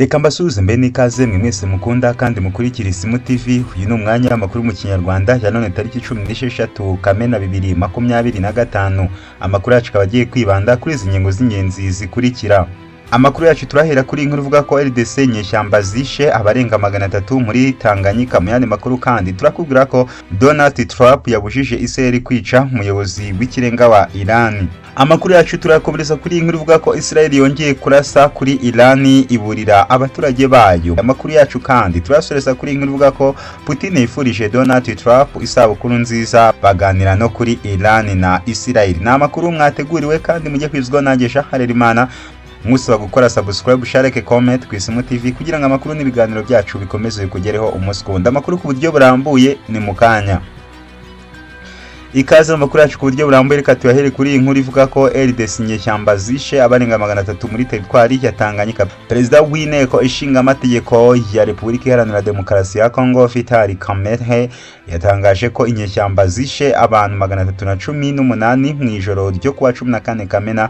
Reka mbasuhuze mbe n'ikaze mwe mwese mukunda kandi mukurikira Isimu TV. Uyu ni umwanya w'amakuru mu Kinyarwanda ya none tariki 16 Kamena 2025. Amakuru yacu akaba agiye kwibanda kuri izi ngingo z'ingenzi zikurikira. Amakuru yacu turahera kuri inkuru ivuga ko RDC nyeshyamba zishe abarenga 300 muri Tanganyika. Mu yandi makuru kandi turakubwira ko Donald Trump yabujije Israel kwica umuyobozi w'ikirenga wa Iran. Amakuru yacu turakomereza kuri inkuru ivuga ko Israel yongeye kurasa kuri Iran iburira abaturage bayo. Amakuru yacu kandi turasoreza kuri inkuru ivuga ko Putin yifurije Donald Trump isabukuru nziza baganira no kuri Iran na Israel. Na amakuru mwateguriwe kandi mujye kwizwa nanjye Shaharerimana. Musaba gukora subscribe, share, comment ku Isimu TV kugira ngo amakuru n'ibiganiro byacu bikomeze kugereho umunsi ku wundi. Amakuru ku buryo burambuye ni mukanya. Ikaze mu makuru yacu ku buryo burambuye, reka tuyahere kuri inkuru ivuga ko RDC nyeshyamba zishe abarenga 300 muri teritwari ya Tanganyika. Perezida w'inteko ishinga amategeko ya Repubulika Iharanira Demokarasi ya Kongo Vital Kamerhe yatangaje ko inyeshyamba zishe abantu 318 mu ijoro ryo kuwa 14 Kamena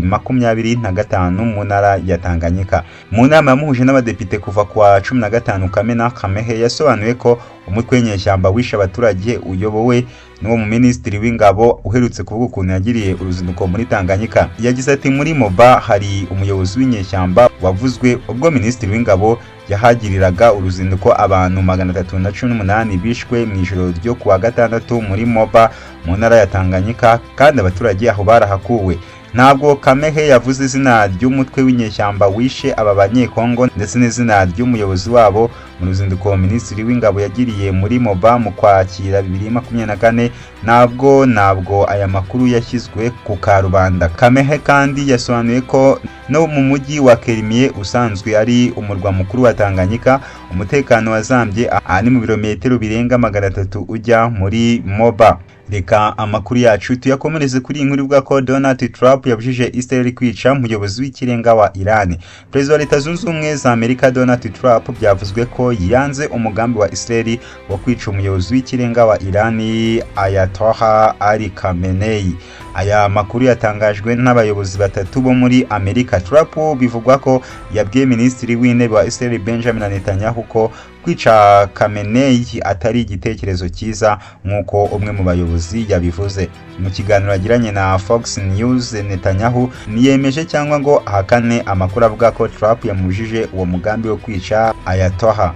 2025 mu ntara ya Tanganyika. Mu nama yamuhuje n'abadepite kuva kuwa 15 Kamena, Kamerhe yasobanuye ko umutwe w'inyeshyamba wishe abaturage uyobowe n'uwo mu Minisitiri w'Ingabo uherutse kuvuga ukuntu yagiriye uruzinduko muri Tanganyika. Yagize ati muri Moba hari umuyobozi w'inyeshyamba wavuzwe ubwo Minisitiri w'Ingabo yahagiriraga uruzinduko. Abantu 318 bishwe mu ijoro ryo kuwa gatandatu muri Moba mu ntara ya Tanganyika kandi abaturage aho barahakuwe. Ntabwo Kamerhe yavuze izina ry'umutwe w'inyeshyamba wishe aba banyekongo ndetse n'izina ry'umuyobozi wabo mu ruzinduko Minisitiri w'Ingabo yagiriye muri Moba mu Kwakira 2024. Ntabwo aya makuru yashyizwe ku karubanda. Kamerhe kandi yasobanuye ko no mu mujyi wa Kerimie usanzwe ari umurwa mukuru wa Tanganyika umutekano wazambye ani mu birometero birenga 300 ujya muri Moba. Reka amakuru yacu tuyakomereze kuri inkuru ivuga ko Donald Trump yabujije Israel kwica umuyobozi w'ikirenga wa Iran. Perezida wa Leta Zunze Ubumwe za Amerika Donald Trump byavuzwe ko yanze umugambi wa Israel wo kwica umuyobozi w'ikirenga wa Iran Ayatollah Ali Khamenei. Aya makuru yatangajwe n'abayobozi batatu bo muri Amerika. Trump bivugwa ko yabwiye Minisitiri w'Intebe wa Israel Benjamin Netanyahu ko kwica Khamenei atari igitekerezo cyiza nk'uko umwe mu bayobozi yabivuze. Mu kiganiro yagiranye na Fox News, Netanyahu niyemeje cyangwa ngo ahakane amakuru avuga ko Trump yamujije uwo mugambi wo kwica Ayatollah.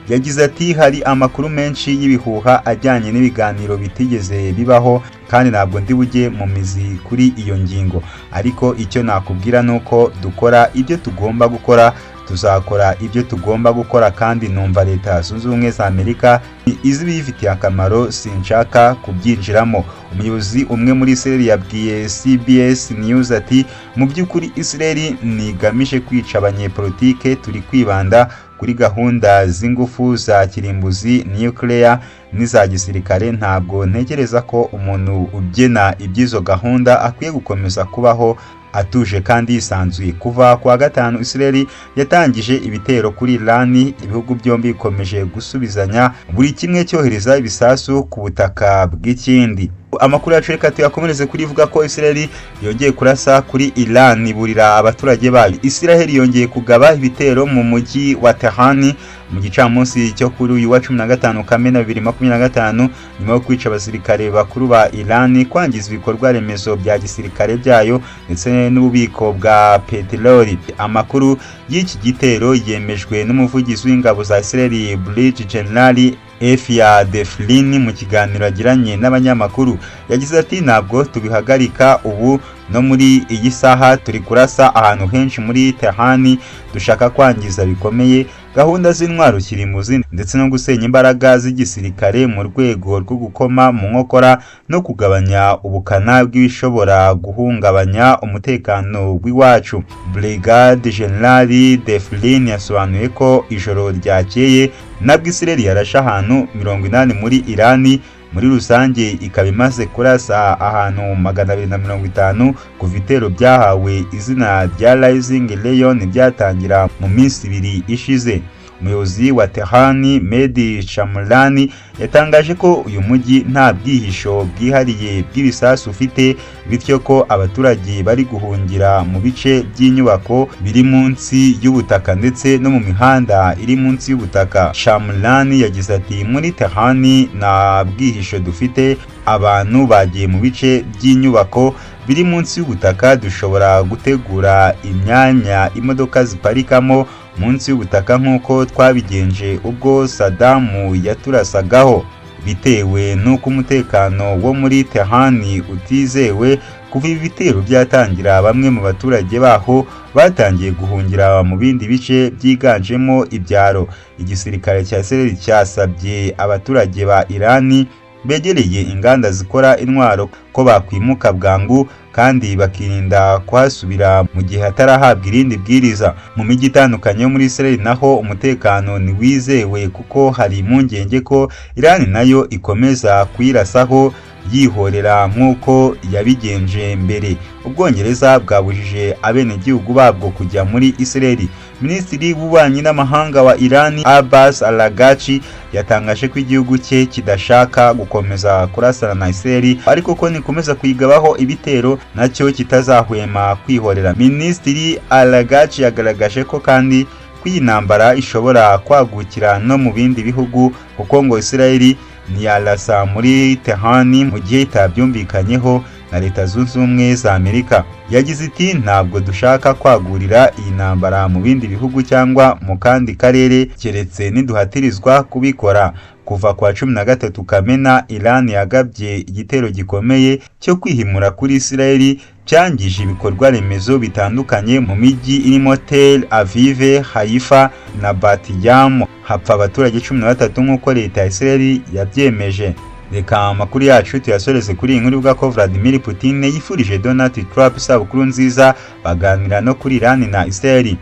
Yagize ati hari amakuru menshi y'ibihuha ajyanye n'ibiganiro bitigeze bibaho kandi ntabwo ndi bujye mu mizi kuri iyo ngingo, ariko icyo nakubwira nuko dukora ibyo tugomba gukora, tuzakora ibyo tugomba gukora kandi numva Leta Zunze Ubumwe za Amerika izi bifitiye akamaro, sinshaka kubyinjiramo. Umuyobozi umwe muri Israel yabwiye CBS News ati mu by'ukuri Israel nigamije kwica abanyepolitike, turi kwibanda kuri gahunda z'ingufu za kirimbuzi nuclear n'iza gisirikare. Ntabwo ntekereza ko umuntu ubyena ibyizo gahunda akwiye gukomeza kubaho atuje kandi yisanzuye. Kuva kwa gatanu Israel yatangije ibitero kuri Iran, ibihugu byombi bikomeje gusubizanya buri kimwe cyohereza ibisasu ku butaka bw'ikindi. Amakuru yacu reka tuyakomereze kuri ivuga ko Israel yongeye kurasa kuri Iran iburira abaturage bayo. Israel yongeye kugaba ibitero mu mujyi wa Tehran mu gicamunsi cyo kuri uyu wa 15 Kamena 2025 nyuma yo kwica abasirikare bakuru ba Iran, kwangiza ibikorwa remezo bya gisirikare byayo ndetse n'ububiko bwa peteroli. Amakuru y'iki gitero yemejwe n'umuvugizi w'ingabo za Israel Brigadier General Efia Deflin mu kiganiro agiranye n'abanyamakuru. Yagize ati ntabwo tubihagarika ubu, no muri iyi saha turi kurasa ahantu henshi muri Tehran, dushaka kwangiza bikomeye gahunda z'intwaro kirimbuzi ndetse no gusenya imbaraga z'igisirikare mu rwego rwo gukoma mu nkokora no kugabanya ubukana bw'ibishobora guhungabanya umutekano w'iwacu. Brigade General Deflin yasobanuye ko ijoro ryakeye nabwo Israel yarashe ahantu 80 muri Iran. Muri rusange ikaba imaze kurasa ahantu 250 ku vitero byahawe izina rya Rising Lion byatangira mu minsi 2 ishize. umuyobozi wa Tehran Mehdi Shamlani yatangaje ko uyu mujyi nta bwihisho bwihariye bw'ibisasu ufite, bityo ko abaturage bari guhungira mu bice by'inyubako biri munsi y'ubutaka ndetse no mu mihanda iri munsi y'ubutaka. Shamlani yagize ati muri Tehran nta bwihisho dufite, abantu bagiye mu bice by'inyubako biri munsi y'ubutaka, dushobora gutegura imyanya imodoka ziparikamo munsi y'ubutaka nk'uko twabigenje ubwo Saddam yaturasagaho. Bitewe n'uko umutekano wo muri Tehran utizewe kuva ibi bitero byatangira, bamwe mu baturage baho batangiye guhungira mu bindi bice byiganjemo ibyaro. Igisirikare cya Israel cyasabye abaturage ba Irani begereye inganda zikora intwaro ko bakwimuka bwangu kandi bakirinda kuhasubira mu gihe hatarahabwa irindi bwiriza. Mu mijyi itandukanye yo muri Israel naho umutekano ni wizewe kuko hari impungenge ko Iran nayo ikomeza kuyirasaho yihorera nk'uko yabigenje mbere. Ubwongereza bwabujije abenegihugu babwo kujya muri Israel. Minisitiri w'ububanyi n'amahanga wa Iran Abbas Araghchi yatangaje ko igihugu cye kidashaka gukomeza kurasana na Israel, ariko ko nikomeza kuyigabaho ibitero nacyo kitazahwema kwihorera. Minisitiri Araghchi yagaragaje ko kandi iyi ntambara ishobora kwagukira no mu bindi bihugu kuko ngo Israel ntiyarasa muri Tehran mu gihe itabyumvikanyeho na Leta Zunze Ubumwe za Amerika. Yagize iti ntabwo dushaka kwagurira iyi ntambara mu bindi bihugu cyangwa mu kandi karere keretse niduhatirizwa kubikora. Kuva kwa 13 Kamena, Iran yagabye igitero gikomeye cyo kwihimura kuri Israel cyangije ibikorwa remezo bitandukanye mu mijyi irimo Tel Aviv, Haifa na Bat Yam. Hapfa abaturage 13 nk'uko Leta ya Israel yabyemeje. Reka amakuru yacu tuyasoreze kuri iyi nkuru ivuga ko Vladimir Putin yifurije Donald Trump isabukuru nziza, baganira no kuri Iran na Israel.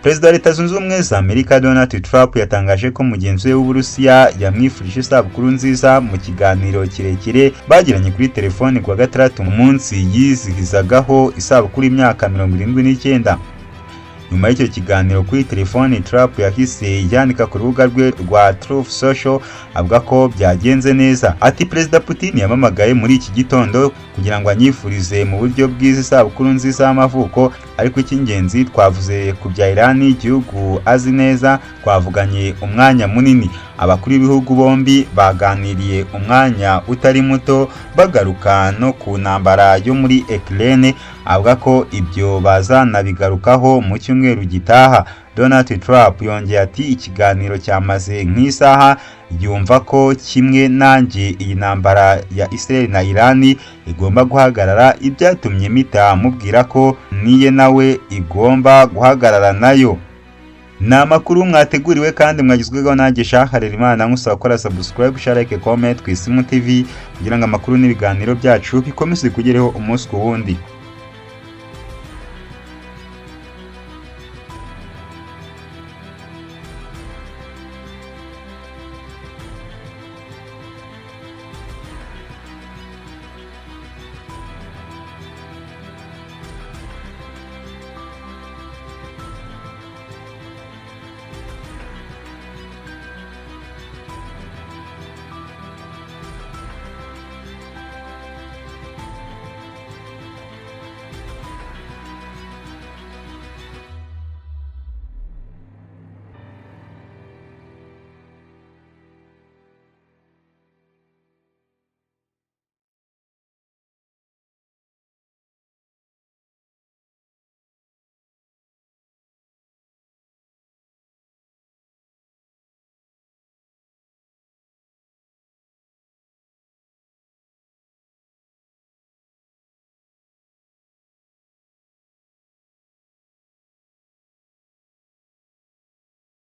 Perezida wa Leta Zunze Ubumwe za Amerika Donald Trump yatangaje ko mugenzi we w'Uburusiya yamwifurije isabukuru nziza mu kiganiro kirekire bagiranye kuri telefoni kuwa gatandatu mu munsi yizihizagaho isabukuru y'imyaka 79. Nyuma y'icyo kiganiro kuri telefoni, Trump yahise yandika ku rubuga rwe rwa Truth Social avuga ko byagenze neza. Ati Perezida Putin yamamagaye muri iki gitondo kugira ngo anyifurize mu buryo bwiza isabukuru nziza y'amavuko, ariko icy'ingenzi twavuze ku bya Iran, igihugu azi neza, twavuganye umwanya munini. Abakuru b'ibihugu bombi baganiriye umwanya utari muto bagaruka no ku ntambara yo muri Ukraine, avuga ko ibyo bazanabigarukaho mu cyumweru gitaha. Donald Trump yongeye ati ikiganiro cyamaze nk'isaha, yumva ko kimwe nanjye iyi ntambara ya Israel na Iran igomba guhagarara, ibyatumye mpita mubwira ko niye nawe igomba guhagarara nayo. Ni amakuru mwateguriwe kandi mwagizweho nanjye Shah Harerimana, nkusaba gukora subscribe, share, like, comment ku Isimu TV kugira ngo amakuru n'ibiganiro byacu bikomeze kugereho umunsi ku wundi.